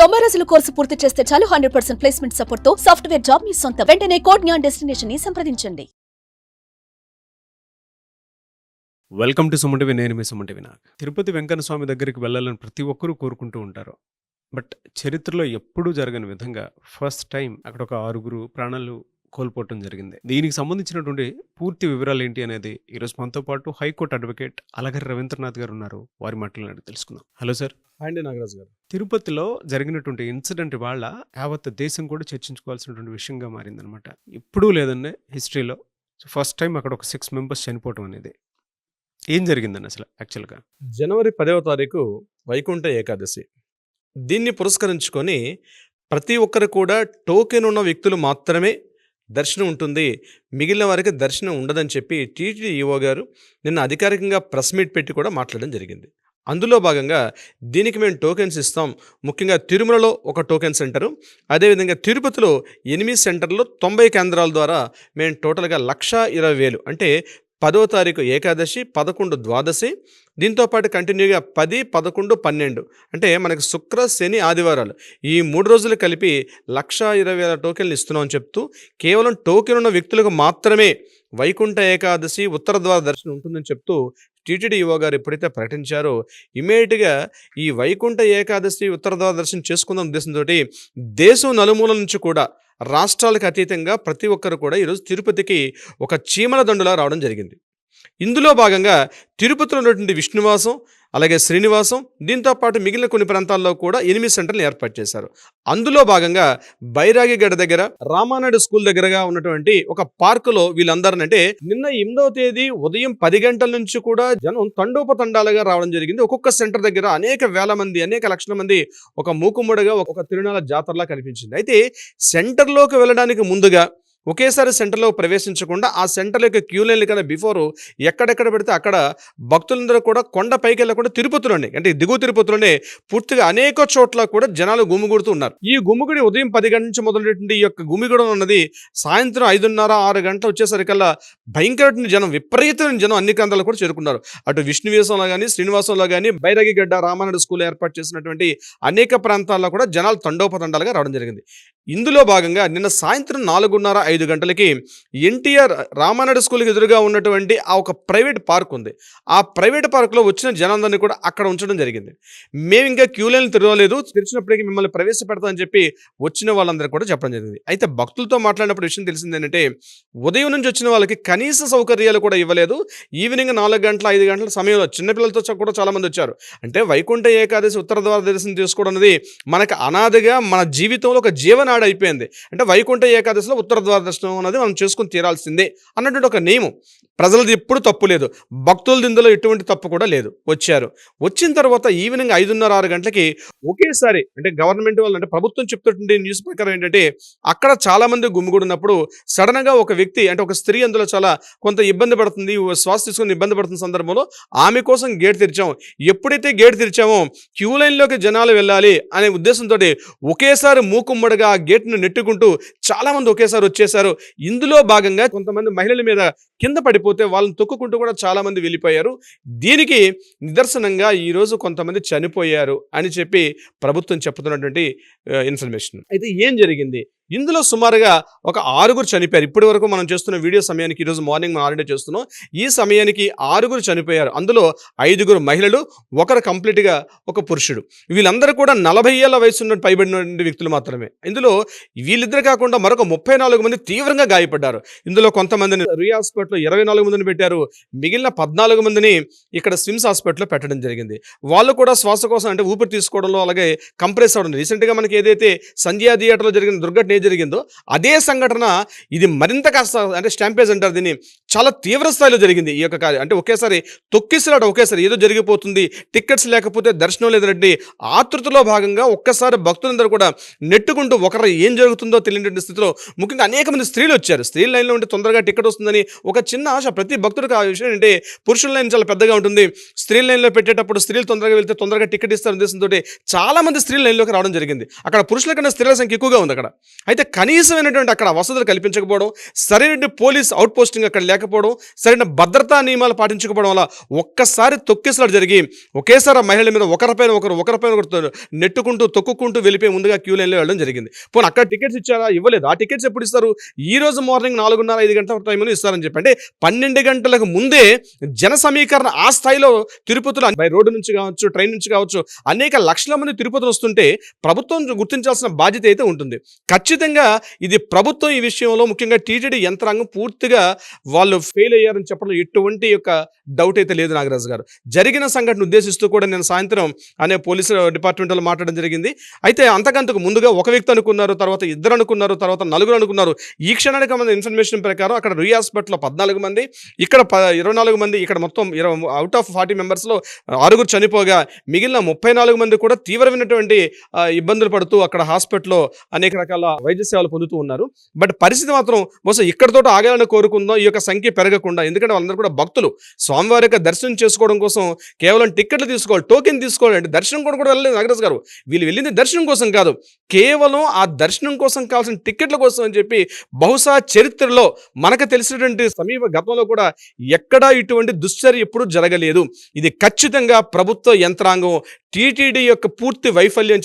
90 రోజుల కోర్సు పూర్తి చేస్తే చాలు 100% ప్లేస్మెంట్ సపోర్ట్ తో సాఫ్ట్వేర్ జాబ్ మీ సొంతం. వెంటనే కోడ్ జ్ఞాన్ డెస్టినేషన్ ని సంప్రదించండి. వెల్కమ్ టు సుమటివి. నేను మీ సుమటి వినాయక్. తిరుపతి వెంకన్న స్వామి దగ్గరికి వెళ్ళాలని ప్రతి ఒక్కరూ కోరుకుంటూ ఉంటారు. బట్ చరిత్రలో ఎప్పుడూ జరగని విధంగా ఫస్ట్ టైం అక్కడ ఒక 6 ప్రాణాలు కోల్పోవటం జరిగింది. దీనికి సంబంధించినటువంటి పూర్తి వివరాలు ఏంటి అనేది ఈరోజు మనతో పాటు హైకోర్టు అడ్వకేట్ అలగరి రవీంద్రనాథ్ గారు ఉన్నారు. వారి మాటలను తెలుసుకుందాం. Hello sir. అండి నాగరాజు గారు, తిరుపతిలో జరిగినటువంటి ఇన్సిడెంట్ వాళ్ళ యావత్ దేశం కూడా చర్చించుకోవాల్సినటువంటి విషయంగా మారిందనమాట. ఎప్పుడూ లేదన్నే హిస్టరీలో ఫస్ట్ టైం అక్కడ ఒక 6 మెంబర్స్ చనిపోవటం అనేది. ఏం జరిగిందని అసలు యాక్చువల్గా? జనవరి 10వ తారీఖు వైకుంఠ ఏకాదశి. దీన్ని పురస్కరించుకొని ప్రతి ఒక్కరు కూడా టోకెన్ ఉన్న వ్యక్తులు మాత్రమే దర్శనం ఉంటుంది, మిగిలిన వారికి దర్శనం ఉండదని చెప్పి టీటీడీ ఈవో గారు నిన్న అధికారికంగా ప్రెస్ మీట్ పెట్టి కూడా మాట్లాడడం జరిగింది. అందులో భాగంగా దీనికి మేము టోకెన్స్ ఇస్తాం. ముఖ్యంగా తిరుమలలో ఒక టోకెన్ సెంటరు, అదేవిధంగా తిరుపతిలో 8 సెంటర్లు 90 కేంద్రాల ద్వారా మేము టోటల్గా 1,20,000 అంటే 10వ తారీఖు ఏకాదశి, 11 ద్వాదశి, దీంతోపాటు కంటిన్యూగా 10, 11, 12 అంటే మనకి శుక్ర, శని, ఆదివారాలు ఈ 3 రోజులు కలిపి 1,20,000 టోకెన్లు ఇస్తున్నాం అని చెప్తూ కేవలం టోకెన్ ఉన్న వ్యక్తులకు మాత్రమే వైకుంఠ ఏకాదశి ఉత్తర ద్వార దర్శనం ఉంటుందని చెప్తూ టీటీడీ ఈవో గారు ఎప్పుడైతే ప్రకటించారో ఇమీడియట్గా ఈ వైకుంఠ ఏకాదశి ఉత్తర ద్వార దర్శనం చేసుకుందాం ఉద్దేశంతో దేశం నలుమూల నుంచి కూడా రాష్ట్రాలకు అతీతంగా ప్రతి ఒక్కరు కూడా ఈరోజు తిరుపతికి ఒక చీమల దండులా రావడం జరిగింది. ఇందులో భాగంగా తిరుపతిలో ఉన్నటువంటి విష్ణువాసం, అలాగే శ్రీనివాసం, దీంతోపాటు మిగిలిన కొన్ని ప్రాంతాల్లో కూడా 8 సెంటర్లు ఏర్పాటు చేశారు. అందులో భాగంగా బైరాగిగడ్డ దగ్గర రామానాయుడు స్కూల్ దగ్గరగా ఉన్నటువంటి ఒక పార్కులో వీళ్ళందరినంటే నిన్న 8వ తేదీ ఉదయం 10 గంటల నుంచి కూడా జనం తండోపతండాలుగా రావడం జరిగింది. ఒక్కొక్క సెంటర్ దగ్గర అనేక వేల మంది, అనేక లక్షల మంది ఒక మూకుమ్మడిగా ఒక తిరునాళ్ళ జాతరలా కనిపించింది. అయితే సెంటర్లోకి వెళ్ళడానికి ముందుగా ఒకేసారి సెంటర్లో ప్రవేశించకుండా ఆ సెంటర్ యొక్క క్యూ లైన్ల కన్నా బిఫోర్ ఎక్కడెక్కడ పెడితే అక్కడ భక్తులందరూ కూడా కొండ పైకి వెళ్ళకుండా తిరుపతిలోనే అంటే దిగువ తిరుపతిలోనే పూర్తిగా అనేక చోట్ల కూడా జనాలు గుమిగూడుతూ ఉన్నారు. ఈ గుమిగుడి ఉదయం 10 గంటల నుంచి మొదలైనటువంటి ఈ యొక్క గుమిగూడ ఉన్నది సాయంత్రం 5:30, 6 గంటలు వచ్చేసరికల్లా భయంకరమైన జనం, విపరీతమైన జనం అన్ని ప్రాంతాలు కూడా చేరుకున్నారు. అటు విష్ణువేశంలో కానీ, శ్రీనివాసంలో కానీ, బైరాగిగడ్డ రామానాయుడు స్కూల్ ఏర్పాటు చేసినటువంటి అనేక ప్రాంతాల్లో కూడా జనాలు తండోపతండాలుగా రావడం జరిగింది. ఇందులో భాగంగా నిన్న సాయంత్రం 4:30, 5 గంటలకి ఎన్టీఆర్ రామానాయుడు స్కూల్కి ఎదురుగా ఉన్నటువంటి ఆ ఒక ప్రైవేట్ పార్క్ ఉంది. ఆ ప్రైవేట్ పార్క్లో వచ్చిన జనాలందరినీ కూడా అక్కడ ఉంచడం జరిగింది. మేము ఇంకా క్యూ లైన్లు తిరగలేదు, తెరిచినప్పటికీ మిమ్మల్ని ప్రవేశపెడతామని చెప్పి వచ్చిన వాళ్ళందరూ కూడా చెప్పడం జరిగింది. అయితే భక్తులతో మాట్లాడినప్పుడు విషయం తెలిసింది ఏంటంటే ఉదయం నుంచి వచ్చిన వాళ్ళకి కనీస సౌకర్యాలు కూడా ఇవ్వలేదు. ఈవినింగ్ 4 గంటల, 5 గంటల సమయంలో చిన్నపిల్లలతో కూడా చాలా మంది వచ్చారు. అంటే వైకుంఠ ఏకాదశి ఉత్తర ద్వార దర్శనం చేసుకోవడం అనేది మనకు అనాదిగా మన జీవితంలో ఒక జీవనాడి అయిపోయింది. అంటే వైకుంఠ ఏకాదశిలో ఉత్తర ద్వార దర్శనం అనేది మనం చేసుకుని తీరాల్సిందే అన్నటువంటి ఒక నియమం. ప్రజలది ఎప్పుడు తప్పు లేదు, భక్తులది ఇందులో ఎటువంటి తప్పు కూడా లేదు. వచ్చారు. వచ్చిన తర్వాత ఈవినింగ్ 5:30, 6 గంటలకి ఒకేసారి అంటే గవర్నమెంట్ వాళ్ళు అంటే ప్రభుత్వం చెప్తుంటే న్యూస్ ప్రకారం ఏంటంటే అక్కడ చాలా మంది గుమిగూడినప్పుడు సడన్ గా ఒక వ్యక్తి అంటే ఒక స్త్రీ అందులో చాలా కొంత ఇబ్బంది పడుతుంది, శ్వాస తీసుకుని ఇబ్బంది పడుతున్న సందర్భంలో ఆమె కోసం గేట్ తెరిచాము. ఎప్పుడైతే గేట్ తెరిచామో క్యూ లైన్లోకి జనాలు వెళ్ళాలి అనే ఉద్దేశంతో ఒకేసారి మూకుమ్మడిగా ఆ గేట్ను నెట్టుకుంటూ చాలా మంది ఒకేసారి వచ్చేసారు. ఇందులో భాగంగా కొంతమంది మహిళల మీద కింద పడిపోతే వాళ్ళని తొక్కుకుంటూ కూడా చాలా మంది వెళ్ళిపోయారు. దీనికి నిదర్శనంగా ఈరోజు కొంతమంది చనిపోయారు అని చెప్పి ప్రభుత్వం చెప్తున్నటువంటి ఇన్ఫర్మేషన్. అయితే ఏం జరిగింది? ఇందులో సుమారుగా ఒక 6 చనిపోయారు. ఇప్పటి వరకు మనం చేస్తున్న వీడియో సమయానికి ఈరోజు మార్నింగ్ మనం ఆల్రెడీ చేస్తున్నాం. ఈ సమయానికి 6 చనిపోయారు. అందులో 5 మహిళలు, 1 కంప్లీట్గా ఒక పురుషుడు. వీళ్ళందరూ కూడా 40 ఏళ్ల వయసు ఉన్న పైబడిన వ్యక్తులు మాత్రమే. ఇందులో వీళ్ళిద్దరు కాకుండా మరొక 34 మంది తీవ్రంగా గాయపడ్డారు. ఇందులో కొంతమందిని రియా హాస్పిటల్లో 24 మందిని పెట్టారు. మిగిలిన 14 మందిని ఇక్కడ స్విమ్స్ హాస్పిటల్లో పెట్టడం జరిగింది. వాళ్ళు కూడా శ్వాసకోశం అంటే ఊపిరి తీసుకోవడంలో అలాగే కంప్రెస్ అవ్వడం. రీసెంట్గా మనకి ఏదైతే సంధ్యా థియేటర్లో జరిగిన దుర్ఘటన జరిగిందో అదే సంఘటన ఇది మరింత కాస్త అంటే స్టాంపేజ్ అంటారు దీన్ని, చాలా తీవ్ర స్థాయిలో జరిగింది. ఈ యొక్క అంటే ఒకేసారి తొక్కిసలాట, ఒకేసారి ఏదో జరిగిపోతుంది, టికెట్స్ లేకపోతే దర్శనం లేదంటే ఆతృతలో భాగంగా ఒక్కసారి భక్తులందరూ కూడా నెట్టుకుంటూ ఒకరు ఏం జరుగుతుందో తెలియని స్థితిలో ముఖ్యంగా అనేక మంది స్త్రీలు వచ్చారు. స్త్రీల లైన్లో ఉంటే తొందరగా టికెట్ వస్తుందని ఒక చిన్న ఆశ ప్రతి భక్తుడికి. ఆ విషయం అంటే పురుషుల లైన్ చాలా పెద్దగా ఉంటుంది, స్త్రీల లైన్లో పెట్టేటప్పుడు స్త్రీలు తొందరగా వెళ్తే తొందరగా టికెట్ ఇస్తారు ఉద్దేశంతో చాలా మంది స్త్రీల లైన్లోకి రావడం జరిగింది. అక్కడ పురుషుల కన్నా స్త్రీల సంఖ్య ఎక్కువగా ఉంది అక్కడ. అయితే కనీసమైనటువంటి అక్కడ వసతులు కల్పించకపోవడం, సరైన పోలీస్ అవుట్ పోస్టింగ్ అక్కడ లేకపోవడం, సరైన భద్రతా నియమాలు పాటించకపోవడం వల్ల ఒక్కసారి తొక్కేసలాట జరిగి ఒకేసారి ఆ మహిళల మీద ఒకరిపైన ఒకరు నెట్టుకుంటూ తొక్కుకుంటూ వెళ్ళిపోయి ముందుగా క్యూ లైన్లో వెళ్ళడం జరిగింది. పోనీ అక్కడ టికెట్స్ ఇచ్చారా? ఇవ్వలేదు. ఆ టికెట్స్ ఎప్పుడు ఇస్తారు? ఈ రోజు మార్నింగ్ 4:30-5 గంటల టైంలో ఇస్తారని చెప్పి, అంటే 12 గంటలకు ముందే జన సమీకరణ ఆ స్థాయిలో తిరుపతిలో బై రోడ్డు నుంచి కావచ్చు, ట్రైన్ నుంచి కావచ్చు, అనేక లక్షల మంది తిరుపతిలో వస్తుంటే ప్రభుత్వం గుర్తించాల్సిన బాధ్యత అయితే ఉంటుంది. ఖచ్చితంగా ఇది ప్రభుత్వం ఈ విషయంలో ముఖ్యంగా టీటీడీ యంత్రాంగం పూర్తిగా వాళ్ళు ఫెయిల్ అయ్యారని చెప్పడం ఎటువంటి యొక్క డౌట్ అయితే లేదు నాగరాజు గారు. జరిగిన సంఘటన ఉద్దేశిస్తూ కూడా నేను సాయంత్రం అనే పోలీసు డిపార్ట్మెంట్ వాళ్ళు మాట్లాడడం జరిగింది. అయితే అంతకంతకు ముందుగా ఒక వ్యక్తి అనుకున్నారు, తర్వాత 2 అనుకున్నారు, తర్వాత 4 అనుకున్నారు. ఈ క్షణానికి మన ఇన్ఫర్మేషన్ ప్రకారం అక్కడ రుయ్ హాస్పిటల్లో 14 మంది, ఇక్కడ 24 మంది, ఇక్కడ మొత్తం అవుట్ ఆఫ్ 40 మెంబర్స్లో 6 చనిపోగా మిగిలిన 34 మంది కూడా తీవ్రమైనటువంటి ఇబ్బందులు పడుతూ అక్కడ హాస్పిటల్లో అనేక రకాల వైద్య సేవలు పొందుతూ ఉన్నారు. బట్ పరిస్థితి మాత్రం బహుశా ఇక్కడితో ఆగాలని కోరుకుందాం, ఈ యొక్క సంఖ్య పెరగకుండా. ఎందుకంటే వాళ్ళందరూ కూడా భక్తులు స్వామివారి యొక్క దర్శనం చేసుకోవడం కోసం కేవలం టికెట్లు తీసుకోవాలి, టోకెన్ తీసుకోవాలి. అంటే దర్శనం కూడా వెళ్ళలేదు నాగరాజు గారు. వీళ్ళు వెళ్ళింది దర్శనం కోసం కాదు, కేవలం ఆ దర్శనం కోసం కావాల్సిన టికెట్ల కోసం అని చెప్పి బహుశా చరిత్రలో మనకు తెలిసినటువంటి సమీప గతంలో కూడా ఎక్కడా ఇటువంటి దుశ్చర్య ఎప్పుడు జరగలేదు. ఇది ఖచ్చితంగా ప్రభుత్వ యంత్రాంగం టీటీడీ యొక్క పూర్తి వైఫల్యం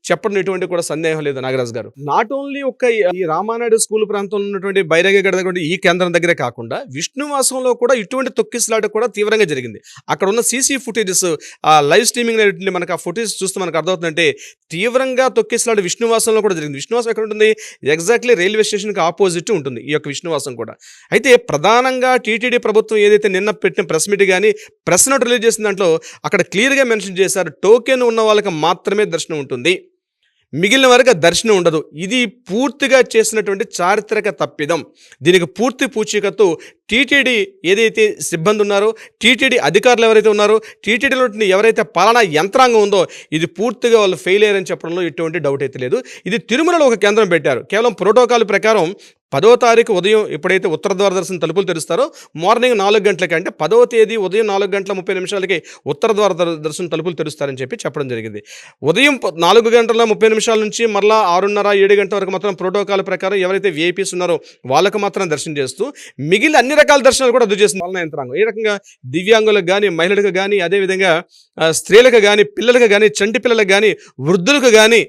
చెప్పడం ఎటువంటి కూడా సందేహం లేదు నాగరాజు గారు. నాట్ ఓన్లీ ఒక్క ఈ రామానాయుడు స్కూల్ ప్రాంతంలో ఉన్నటువంటి బైరాగిగడ దగ్గర ఈ కేంద్రం దగ్గరే కాకుండా విష్ణువాసంలో కూడా ఇటువంటి తొక్కిసలాట కూడా తీవ్రంగా జరిగింది. అక్కడ ఉన్న సీసీ ఫుటేజెస్, ఆ లైవ్ స్ట్రీమింగ్ మనకు ఆ ఫుటేజ్ చూస్తే మనకు అర్థమవుతుందంటే తీవ్రంగా తొక్కిసలాట విష్ణువాసంలో కూడా జరిగింది. విష్ణువాసం ఎక్కడ ఉంటుంది? ఎగ్జాక్ట్లీ రైల్వే స్టేషన్కి ఆపోజిట్ ఉంటుంది ఈ యొక్క విష్ణువాసం కూడా. అయితే ప్రధానంగా టీటీడీ ప్రభుత్వం ఏదైతే నిన్న పెట్టిన ప్రెస్ మీట్ కానీ ప్రెస్ నోట్ రిలీజ్ చేసిన దాంట్లో అక్కడ క్లియర్గా మెన్షన్ చేశారు, టోకెన్ ఉన్న వాళ్ళకి మాత్రమే దర్శనం ఉంటుంది, మిగిలిన వరకు దర్శనం ఉండదు. ఇది పూర్తిగా చేసినటువంటి చారిత్రక తప్పిదం. దీనికి పూర్తి పూచీకత్తు టీటీడీ ఏదైతే సిబ్బంది ఉన్నారో, టీటీడీ అధికారులు ఎవరైతే ఉన్నారో, టీటీడీలో ఎవరైతే పాలనా యంత్రాంగం ఉందో ఇది పూర్తిగా వాళ్ళు ఫెయిల్ అయ్యారని చెప్పడంలో ఎటువంటి డౌట్ అయితే లేదు. ఇది తిరుమలలో ఒక కేంద్రం పెట్టారు. కేవలం ప్రోటోకాల్ ప్రకారం 10వ తారీఖు ఉదయం ఎప్పుడైతే ఉత్తర ద్వార దర్శనం తలుపులు తెరుస్తారో మార్నింగ్ 4 గంటలకి, అంటే 10వ తేదీ ఉదయం 4:30 ఉత్తర ద్వార దర్శనం తలుపులు తెరుస్తారని చెప్పడం జరిగింది. ఉదయం 4:30 నుంచి మరలా 6:30-7 గంటల వరకు మాత్రం ప్రోటోకాల్ ప్రకారం ఎవరైతే విఐపీస్ ఉన్నారో వాళ్ళకు మాత్రం దర్శనం చేస్తూ మిగిలిన అన్ని రకాల దర్శనాలు కూడా రద్దు చేస్తుంది పాలనా యంత్రాంగం. ఈ రకంగా దివ్యాంగులకు కానీ, మహిళలకు కానీ, అదేవిధంగా స్త్రీలకు కానీ, పిల్లలకు కానీ, చంటి పిల్లలకు కానీ, వృద్ధులకు కానీ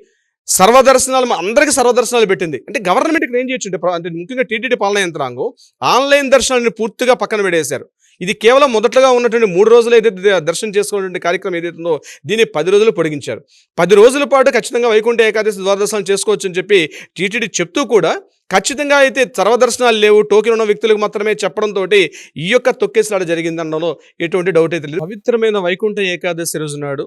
సర్వదర్శనాలు అందరికీ సర్వదర్శనాలు పెట్టింది. అంటే గవర్నమెంట్ ఇక్కడ ఏం చేయొచ్చు అంటే ముఖ్యంగా టీటీడీ పాలనా యంత్రాంగం ఆన్లైన్ దర్శనాన్ని పూర్తిగా పక్కన పెట్టేశారు. ఇది కేవలం మొదటగా ఉన్నటువంటి 3 రోజులు ఏదైతే దర్శనం చేసుకునే కార్యక్రమం ఏదైతుందో దీన్ని 10 రోజులు పొడిగించారు. 10 రోజుల పాటు ఖచ్చితంగా వైకుంఠ ఏకాదశి ద్వారదర్శనాలు చేసుకోవచ్చు అని చెప్పి టీటీడీ చెప్తూ కూడా ఖచ్చితంగా అయితే సర్వదర్శనాలు లేవు, టోకెన్ ఉన్న వ్యక్తులకు మాత్రమే చెప్పడంతో ఈ యొక్క తొక్కేసలాట జరిగిందనడంలో ఎటువంటి డౌట్ అయితే లేదు. పవిత్రమైన వైకుంఠ ఏకాదశి రోజు నాడు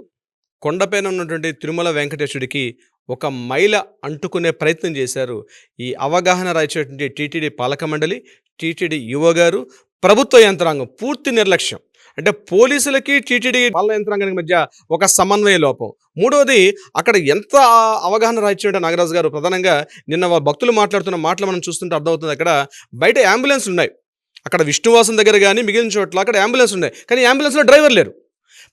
కొండపైన ఉన్నటువంటి తిరుమల వెంకటేశ్వరుడికి ఒక మైల అంటుకునే ప్రయత్నం చేశారు ఈ అవగాహన రాయించేటువంటి టీటీడీ పాలక మండలి, టీటీడీ యువ గారు, ప్రభుత్వ యంత్రాంగం పూర్తి నిర్లక్ష్యం. అంటే పోలీసులకి టీటీడీ పాలన యంత్రాంగానికి మధ్య ఒక సమన్వయ లోపం. మూడవది అక్కడ ఎంత అవగాహన రాయించారంటే నాగరాజు గారు, ప్రధానంగా నిన్న భక్తులు మాట్లాడుతున్న మాటలు మనం చూస్తుంటే అర్థమవుతుంది. అక్కడ బయట అంబులెన్స్ ఉన్నాయి, అక్కడ విష్ణువాసం దగ్గర కానీ మిగిలిన చోట్ల అక్కడ అంబులెన్స్ ఉన్నాయి, కానీ అంబులెన్స్లో డ్రైవర్ లేరు.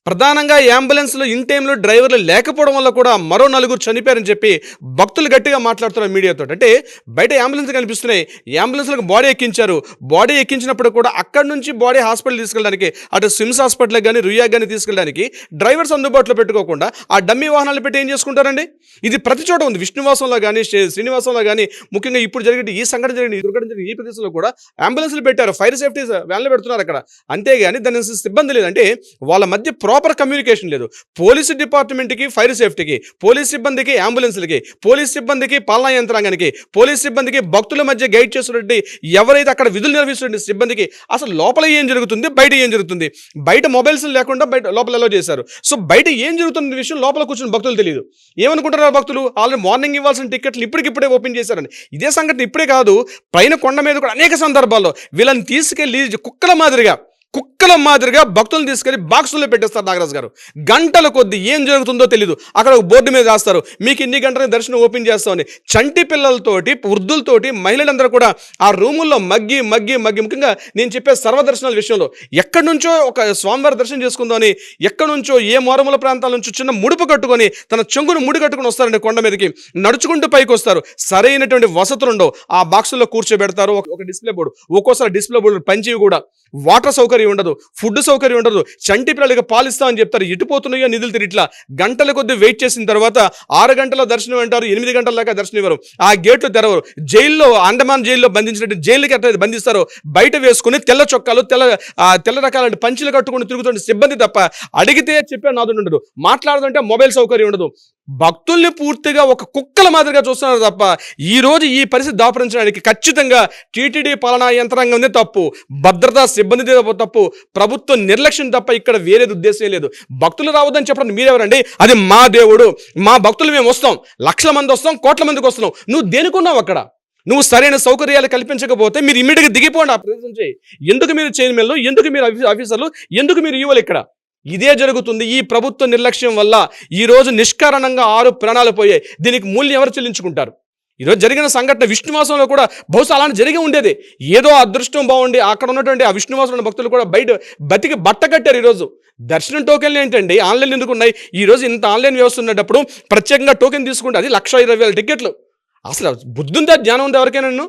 ప్రధానంగా ఈ అంబులెన్స్లో ఇన్ టైంలో డ్రైవర్లు లేకపోవడం వల్ల కూడా మరో 4 చనిపోయారని చెప్పి భక్తులు గట్టిగా మాట్లాడుతున్నారు మీడియాతో. అంటే బయట అంబులెన్స్ కనిపిస్తున్నాయి, ఈ అంబులెన్స్లకు బాడీ ఎక్కించారు. బాడీ ఎక్కించినప్పుడు కూడా అక్కడి నుంచి బాడీ హాస్పిటల్ తీసుకెళ్ళడానికి, అటు స్విమ్స్ హాస్పిటల్కి కానీ రుయాకి కానీ తీసుకెళ్ళడానికి డ్రైవర్స్ అందుబాటులో పెట్టుకోకుండా ఆ డమ్మీ వాహనాలు పెట్టి ఏం చేసుకుంటారండి? ఇది ప్రతి చోట ఉంది. విష్ణువాసంలో కానీ శ్రీనివాసంలో కానీ, ముఖ్యంగా ఇప్పుడు జరిగిన ఈ సంఘటన జరిగిన దుర్ఘటన జరిగిన ఈ ప్రదేశంలో కూడా అంబులెన్స్లు పెట్టారు, ఫైర్ సేఫ్టీ వ్యాన్లు పెడుతున్నారు అక్కడ. అంతేగాని దాని సిబ్బంది లేదు. అంటే వాళ్ళ మధ్య ప్రాపర్ కమ్యూనికేషన్ లేదు. పోలీసు డిపార్ట్మెంట్కి, ఫైర్ సేఫ్టీకి, పోలీస్ సిబ్బందికి, అంబులెన్స్లకి, పోలీస్ సిబ్బందికి, పాలనా యంత్రాంగానికి, పోలీస్ సిబ్బందికి, భక్తుల మధ్య గైడ్ చేస్తున్నట్టు ఎవరైతే అక్కడ విధులు నిర్వహిస్తున్న సిబ్బందికి అసలు లోపల ఏం జరుగుతుంది, బయట ఏం జరుగుతుంది? బయట మొబైల్స్ లేకుండా బయట లోపల అలో చేశారు. సో బయట ఏం జరుగుతున్న విషయం లోపల కూర్చుని భక్తులు తెలియదు. ఏమనుకుంటున్నారు భక్తులు? ఆల్రెడీ మార్నింగ్ ఇవ్వాల్సిన టికెట్లు ఇప్పటికిప్పుడే ఓపెన్ చేశారని. ఇదే సంఘటన ఇప్పుడే కాదు, పైన కొండ మీద కూడా అనేక సందర్భాల్లో వీళ్ళని తీసుకెళ్లి కుక్కల మాదిరిగా కుక్కల మాదిరిగా భక్తులను తీసుకెళ్లి బాక్సుల్లో పెట్టేస్తారు నాగరాజు గారు. గంటల కొద్ది ఏం జరుగుతుందో తెలీదు. అక్కడ ఒక బోర్డు మీద రాస్తారు, మీకు ఇన్ని గంటల దర్శనం ఓపెన్ చేస్తామని. చంటి పిల్లలతోటి, వృద్ధులతోటి, మహిళలందరూ కూడా ఆ రూముల్లో మగ్గి ముఖ్యంగా నేను చెప్పే సర్వదర్శనాల విషయంలో ఎక్కడి నుంచో ఒక స్వామివారి దర్శనం చేసుకుందామని ఎక్కడి నుంచో ఏ మారుమూల ప్రాంతాల నుంచి చిన్న ముడుపు కట్టుకొని తన చెంగును ముడి కట్టుకుని వస్తారండి. కొండ మీదకి నడుచుకుంటూ పైకి వస్తారు. సరైనటువంటి వసతులు ఉండవు. ఆ బాక్సుల్లో కూర్చోబెడతారు. ఒక డిస్ప్లే బోర్డు, ఒక్కోసారి డిస్ప్లే బోర్డు పంచి కూడా, వాటర్ సౌకర్యం ఉండదు, ఫుడ్ సౌకర్యం ఉండదు. చంటి పిల్లలకి పాలిస్తామని చెప్తారు. ఇటుపోతున్నాయో నిధులు తిరిగిట్లా గంటల కొద్ది వెయిట్ చేసిన తర్వాత 6 గంటల దర్శనం అంటారు, 8 గంటల దాకా దర్శనం ఇవ్వరు. ఆ గేట్లు తెరవరు. జైల్లో, అండమాన్ జైల్లో బంధించినట్టు జైలుకి ఎట్లా బంధిస్తారో బయట వేసుకుని తెల్ల చొక్కాలు, తెల్ల రకాల పంచులు కట్టుకుని తిరుగుతున్న సిబ్బంది తప్ప అడిగితే చెప్పే నాదుడు ఉండదు. మాట్లాడుతుంటే మొబైల్ సౌకర్యం ఉండదు. భక్తుల్ని పూర్తిగా ఒక కుక్కల మాదిరిగా చూస్తున్నారు తప్ప ఈ రోజు ఈ పరిస్థితి దాపరించడానికి ఖచ్చితంగా టీటీడీ పాలనా యంత్రాంగం తప్పు, భద్రతా సిబ్బంది తప్పు, ప్రభుత్వం నిర్లక్ష్యం తప్ప ఇక్కడ వేరేది ఉద్దేశం లేదు. భక్తులు రావద్దని చెప్పడం మీరెవరండి? అది మా దేవుడు, మా భక్తులు మేము వస్తాం, లక్షల మంది వస్తాం, కోట్ల మందికి వస్తున్నాం. నువ్వు దేనికున్నావు అక్కడ? నువ్వు సరైన సౌకర్యాలు కల్పించకపోతే మీరు ఇమ్మీడియట్గా దిగిపోండి ఆ ప్రదేశం నుంచి. ఎందుకు మీరు చైర్మన్లు, ఎందుకు మీరు ఆఫీసర్లు, ఎందుకు మీరు ఇవ్వాలి? ఇక్కడ ఇదే జరుగుతుంది. ఈ ప్రభుత్వ నిర్లక్ష్యం వల్ల ఈరోజు నిష్కారణంగా 6 ప్రాణాలు పోయాయి. దీనికి మూల్యం ఎవరు చెల్లించుకుంటారు? ఈరోజు జరిగిన సంఘటన విష్ణువాసంలో కూడా బహుశా అలాంటి జరిగి ఉండేది. ఏదో అదృష్టం బాగుండి అక్కడ ఉన్నటువంటి ఆ విష్ణువాసం భక్తులు కూడా బయట బతికి బట్ట కట్టారు. ఈరోజు దర్శనం టోకెన్లు ఏంటండి? ఆన్లైన్ ఎందుకు ఉన్నాయి? ఈరోజు ఇంత ఆన్లైన్ వ్యవస్థ ఉన్నప్పుడు ప్రత్యేకంగా టోకెన్ తీసుకుంటే అది 1,20,000 టికెట్లు. అసలు బుద్ధి ఉందా, జ్ఞానం ఉందా ఎవరికైనా?